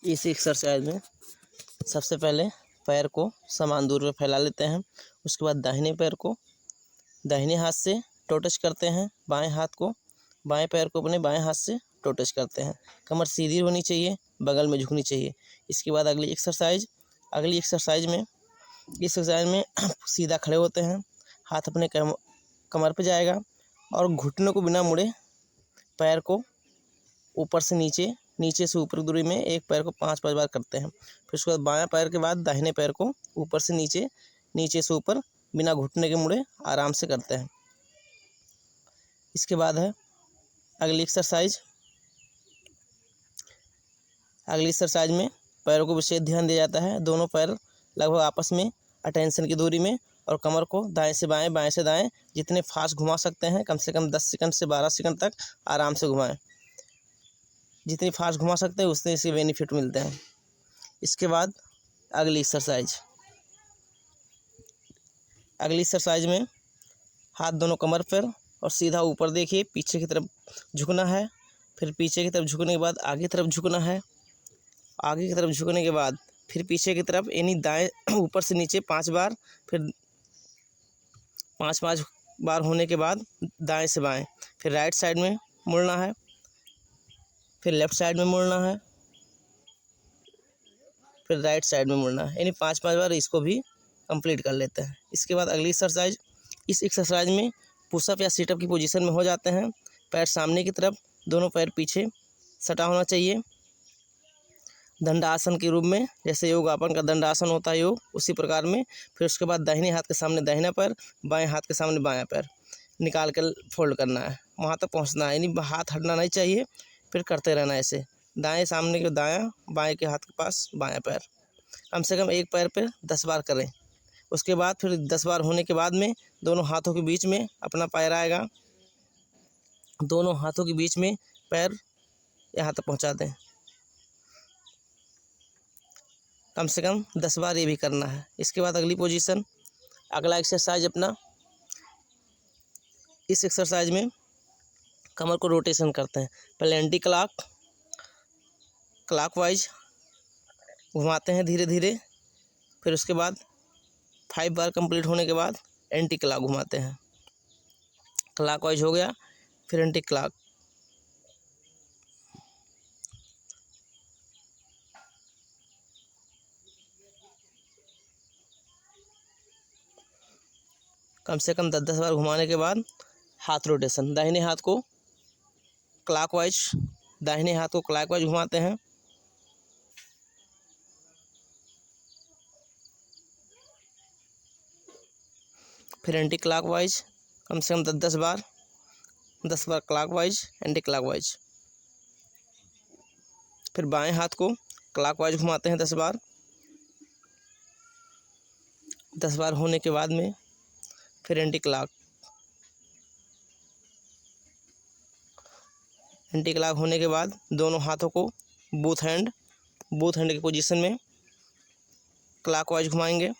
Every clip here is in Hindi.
इस एक्सरसाइज में सबसे पहले पैर को समान दूरी पर फैला लेते हैं। उसके बाद दाहिने पैर को दाहिने हाथ से टो टच करते हैं, बाएं पैर को अपने बाएं हाथ से टो टच करते हैं। कमर सीधी होनी चाहिए, बगल में झुकनी चाहिए। इसके बाद अगली एक्सरसाइज में सीधा खड़े होते हैं, हाथ अपने कमर पे जाएगा और घुटनों को बिना मुड़े पैर को ऊपर से नीचे से ऊपर दूरी में एक पैर को 5-5 बार करते हैं। फिर उसके बाद बायां पैर के बाद दाहिने पैर को ऊपर से नीचे से ऊपर बिना घुटने के मुड़े आराम से करते हैं। इसके बाद है अगली एक्सरसाइज में पैरों को विशेष ध्यान दिया जाता है। दोनों पैर लगभग आपस में अटेंशन की दूरी में और कमर को दाएं से दाएं जितने फास्ट घुमा सकते हैं, कम से कम 10 सेकंड से 12 सेकंड तक आराम से घुमाएं। जितनी फास्ट घुमा सकते हैं उतने इसके बेनिफिट मिलते हैं। इसके बाद अगली एक्सरसाइज में हाथ दोनों कमर पर और सीधा ऊपर देखिए, पीछे की तरफ झुकना है। फिर पीछे की तरफ झुकने के बाद आगे की तरफ झुकना है। आगे की तरफ झुकने के बाद फिर पीछे की तरफ, यानी दाएं ऊपर से नीचे 5 बार, फिर 5-5 बार होने के बाद दाएं से बाएं, फिर राइट साइड में मुड़ना है, फिर लेफ़्ट साइड में मुड़ना है, फिर राइट साइड में मुड़ना है, यानी 5-5 बार इसको भी कंप्लीट कर लेते हैं। इसके बाद अगली इस एक्सरसाइज में पुशअप या सिटअप की पोजीशन में हो जाते हैं। पैर सामने की तरफ, दोनों पैर पीछे सटा होना चाहिए, दंडासन के रूप में, जैसे योगासन का दंडासन होता है योग, उसी प्रकार में। फिर उसके बाद दाहिने हाथ के सामने दाहिना पैर, बाएं हाथ के सामने बायां पैर निकाल कर फोल्ड करना है, वहाँ तक पहुँचना है, यानी हाथ हटना नहीं चाहिए। फिर करते रहना है ऐसे, दाएं सामने के दायां, बाएं के हाथ के पास बायां पैर। कम से कम एक पैर पे 10 बार करें। उसके बाद फिर 10 बार होने के बाद में दोनों हाथों के बीच में अपना पैर आएगा, दोनों हाथों के बीच में पैर यहाँ तक पहुँचा दें। कम से कम 10 बार ये भी करना है। इसके बाद अगला एक्सरसाइज अपना, इस एक्सरसाइज में कमर को रोटेशन करते हैं। पहले एंटी क्लॉकवाइज घुमाते हैं धीरे धीरे, फिर उसके बाद 5 बार कंप्लीट होने के बाद एंटी क्लॉक घुमाते हैं। क्लॉकवाइज हो गया, फिर एंटी क्लॉक, कम से कम 10-10 बार घुमाने के बाद हाथ रोटेशन, दाहिने हाथ को क्लॉकवाइज घुमाते हैं। फिर एंटी क्लॉकवाइज कम से कम 10 बार क्लॉकवाइज, एंटी क्लॉकवाइज। फिर बाएं हाथ को क्लॉकवाइज घुमाते हैं 10 बार। 10 बार होने के बाद में फिर एंटी क्लॉक होने के बाद दोनों हाथों को बोथ हैंड की पोजीशन में क्लॉकवाइज घुमाएंगे।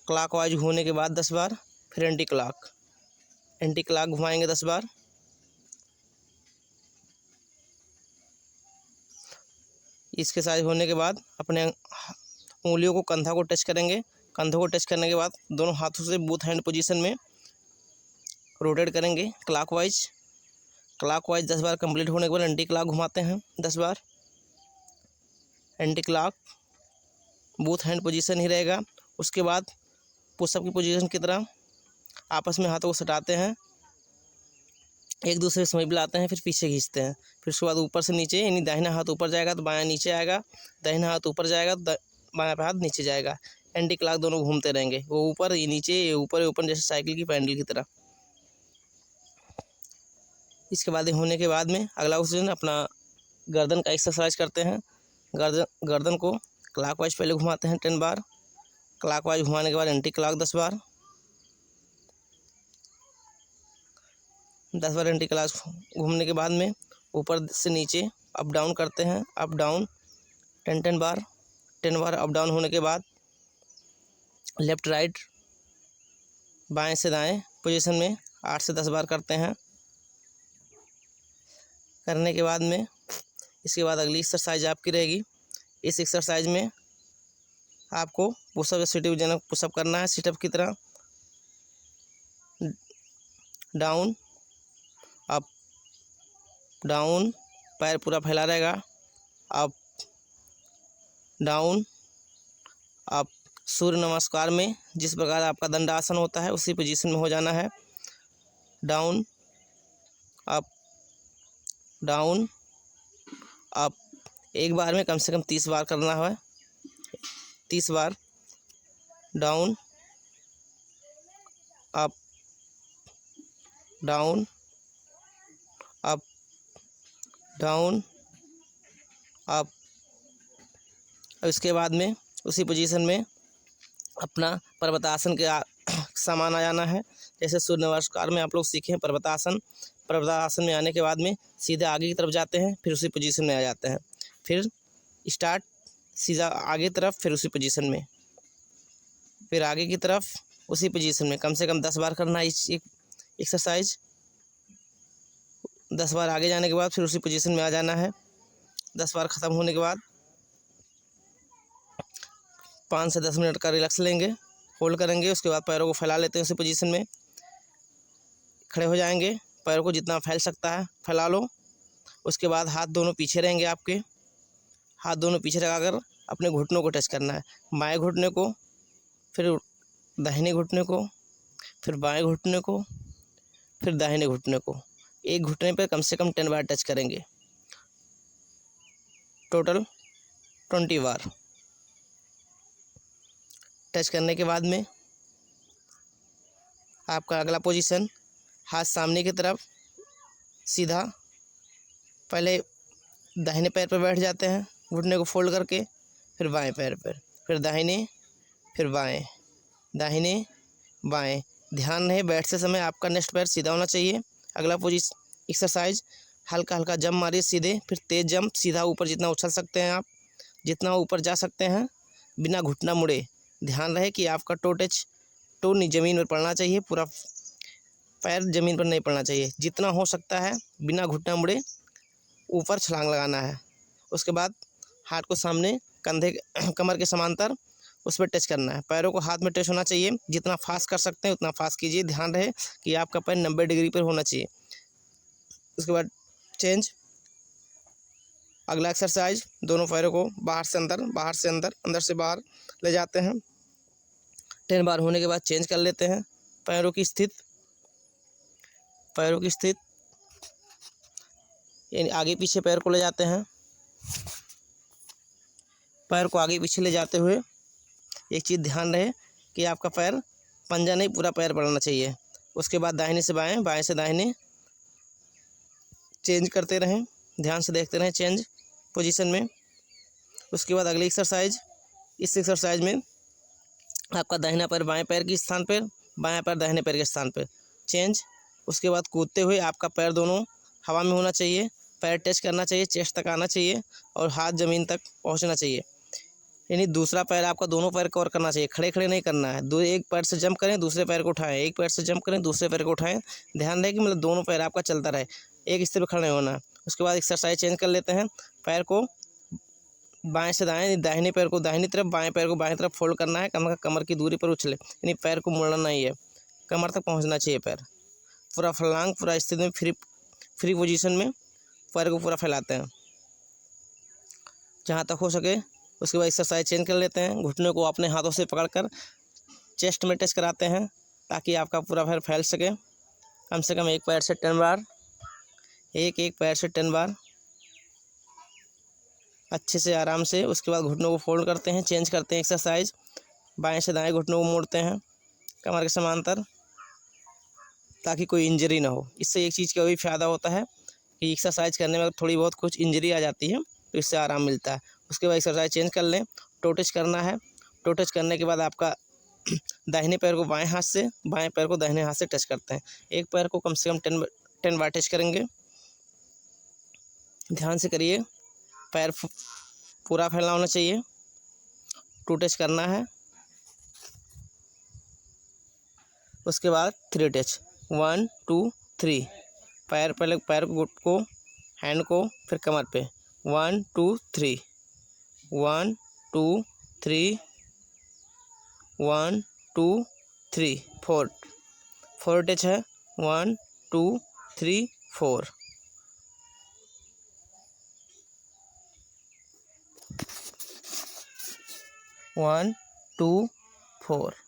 क्लॉकवाइज होने के बाद 10 बार फिर एंटी क्लॉक घुमाएंगे 10 बार। इसके साइज होने के बाद अपने उंगलियों को कंधा को टच करेंगे। कंधों को टच करने के बाद दोनों हाथों से बोथ हैंड पोजीशन में रोटेट करेंगे क्लॉकवाइज 10 बार कंप्लीट होने के बाद एंटी क्लॉक घुमाते हैं 10 बार। Anti clock both hand position ही रहेगा। उसके बाद पुशअप की पोजीशन की तरह आपस में हाथों को सटाते हैं, एक दूसरे से समीप लाते हैं, फिर पीछे खींचते हैं। फिर उसके बाद ऊपर से नीचे, यानी दाहिना हाथ ऊपर जाएगा तो बायां नीचे आएगा, दाहिना हाथ ऊपर जाएगा तो बायां हाथ नीचे जाएगा। एंटी क्लॉक दोनों घूमते रहेंगे, वो ऊपर ये नीचे, ये ऊपर ये ऊपर, जैसे साइकिल की पैडल की तरह। इसके बाद होने के बाद में अगला क्वेश्चन अपना गर्दन का एक्सरसाइज करते हैं। गर्दन को क्लॉकवाइज पहले घुमाते हैं 10 बार। क्लॉकवाइज घुमाने के बाद एंटी क्लॉक 10 बार। 10 बार एंटी क्लॉक घूमने के बाद में ऊपर से नीचे अप डाउन करते हैं, अप डाउन 10 बार। 10 बार अप डाउन होने के बाद लेफ़्ट राइट, बाएं से दाएं पोजीशन में 8 से 10 बार करते हैं। करने के बाद में इसके बाद अगली एक्सरसाइज आपकी रहेगी। इस एक्सरसाइज में आपको पुशअप या सिटअप पुशअप करना है सिटअप की तरह। डाउन अप डाउन, पैर पूरा फैला रहेगा। Up down up. सूर्य नमस्कार में जिस प्रकार आपका दंडासन होता है उसी पोजीशन में हो जाना है। Down up down up. एक बार में कम से कम 30 बार करना है, 30 बार। Down up down up down up. और इसके बाद में उसी पोजीशन में अपना पर्वतासन के समान आ जाना है। जैसे सूर्य नमस्कार में आप लोग सीखे हैं पर्वतासन। पर्वतासन में आने के बाद में सीधे आगे की तरफ जाते हैं, फिर उसी पोजीशन में आ जाते हैं। फिर स्टार्ट सीधा आगे तरफ, फिर उसी पोजीशन में, फिर आगे की तरफ उसी पोजीशन में। कम से कम 10 बार करना है इस एक्सरसाइज। 10 बार आगे जाने के बाद फिर उसी पोजीशन में आ जाना है। 10 बार ख़त्म होने के बाद 5 से 10 मिनट का रिलैक्स लेंगे, होल्ड करेंगे। उसके बाद पैरों को फैला लेते हैं उसी पोजीशन में। खड़े हो जाएंगे, पैरों को जितना फैल सकता है फैला लो। उसके बाद हाथ दोनों पीछे रहेंगे आपके। हाथ दोनों पीछे लगाकर अपने घुटनों को टच करना है। बाएं घुटने को, फिर दाहिने घुटने को, फिर बाएं घुटने को, फिर दाहिने घुटने को। एक घुटने पर कम से कम 10 बार टच करेंगे। टोटल 20 बार। टच करने के बाद में आपका अगला पोजीशन, हाथ सामने की तरफ सीधा। पहले दाहिने पैर पर बैठ जाते हैं घुटने को फोल्ड करके, फिर बाएं पैर पर, फिर दाहिने, फिर बाएं, दाहिने बाएं। ध्यान रहे बैठते समय आपका नेक्स्ट पैर सीधा होना चाहिए। अगला पोजीशन एक्सरसाइज, हल्का हल्का जंप मारिए सीधे, फिर तेज़ जंप सीधा ऊपर जितना उछल सकते हैं आप, जितना ऊपर जा सकते हैं बिना घुटना मुड़े। ध्यान रहे कि आपका टो ज़मीन पर पड़ना चाहिए, पूरा पैर ज़मीन पर नहीं पड़ना चाहिए। जितना हो सकता है बिना घुटना मुड़े ऊपर छलांग लगाना है। उसके बाद हाथ को सामने कंधे कमर के समांतर उस पर टच करना है। पैरों को हाथ में टच होना चाहिए। जितना फास्ट कर सकते हैं उतना फास्ट कीजिए। ध्यान रहे कि आपका पैर 90 डिग्री पर होना चाहिए। उसके बाद चेंज। अगला एक्सरसाइज, दोनों पैरों को बाहर से अंदर, बाहर से अंदर, अंदर से बाहर ले जाते हैं। 10 बार होने के बाद चेंज कर लेते हैं। पैरों की स्थिति यानी आगे पीछे पैर को ले जाते हैं। पैर को आगे पीछे ले जाते हुए एक चीज़ ध्यान रहे कि आपका पैर पंजा नहीं, पूरा पैर बढ़ना चाहिए। उसके बाद दाहिने से बाएं, बाएं से दाहिने चेंज करते रहें। ध्यान से देखते रहें चेंज पोजीशन में। उसके बाद अगली एक्सरसाइज, इस एक्सरसाइज में आपका दाहिना पैर बाएं पैर के स्थान पर, बायां पैर दाहिने पैर के स्थान पर चेंज। उसके बाद कूदते हुए आपका पैर दोनों हवा में होना चाहिए, पैर टच करना चाहिए, चेस्ट तक आना चाहिए और हाथ ज़मीन तक पहुंचना चाहिए। यानी दूसरा पैर आपका दोनों पैर कवर करना चाहिए, खड़े खड़े नहीं करना है। एक पैर से जंप करें, दूसरे पैर को उठाएं, एक पैर से जंप करें, दूसरे पैर को उठाएं। ध्यान रहे कि मतलब दोनों पैर आपका चलता रहे, एक स्थिर पर खड़े होना है। उसके बाद एक्सरसाइज चेंज कर लेते हैं। पैर को बाएं से दाएं, दाहिने पैर को दाहिनी तरफ, बाएं पैर को बाएं तरफ फोल्ड करना है। कमर की दूरी पर उछले, यानी पैर को मुड़ना नहीं है, कमर तक पहुँचना चाहिए पैर। पूरा फलांग, पूरा स्थिति में फ्री पोजीशन में पैर को पूरा फैलाते हैं जहाँ तक हो सके। उसके बाद एक्सरसाइज चेंज कर लेते हैं। घुटने को अपने हाथों से पकड़कर चेस्ट में टच कराते हैं ताकि आपका पूरा पैर फैल सके। कम से कम एक पैर से 10 बार, एक पैर से 10 बार अच्छे से आराम से। उसके बाद घुटनों को फोल्ड करते हैं, चेंज करते हैं एक्सरसाइज। बाएं से दाएं घुटनों को मोड़ते हैं कमर के समांतर ताकि कोई इंजरी ना हो। इससे एक चीज़ का भी फ़ायदा होता है कि एक्सरसाइज करने में थोड़ी बहुत कुछ इंजरी आ जाती है तो इससे आराम मिलता है। उसके बाद एक्सरसाइज चेंज कर लें। टो टच करना है। टो टच करने के बाद आपका दाहिने पैर को बाएं हाथ से, बाएं पैर को दाहिने हाथ से टच करते हैं। एक पैर को कम से कम 10 बार टच करेंगे। ध्यान से करिए, पैर पूरा फैलना होना चाहिए। टू टच करना है। उसके बाद 3 टच, 1 2 3। पैर पहले पैर को हैंड को, फिर कमर पे 1 2 3, 1 2 3, 1 2 3, 4 टच है, 1 2 3 4, 1 2 4।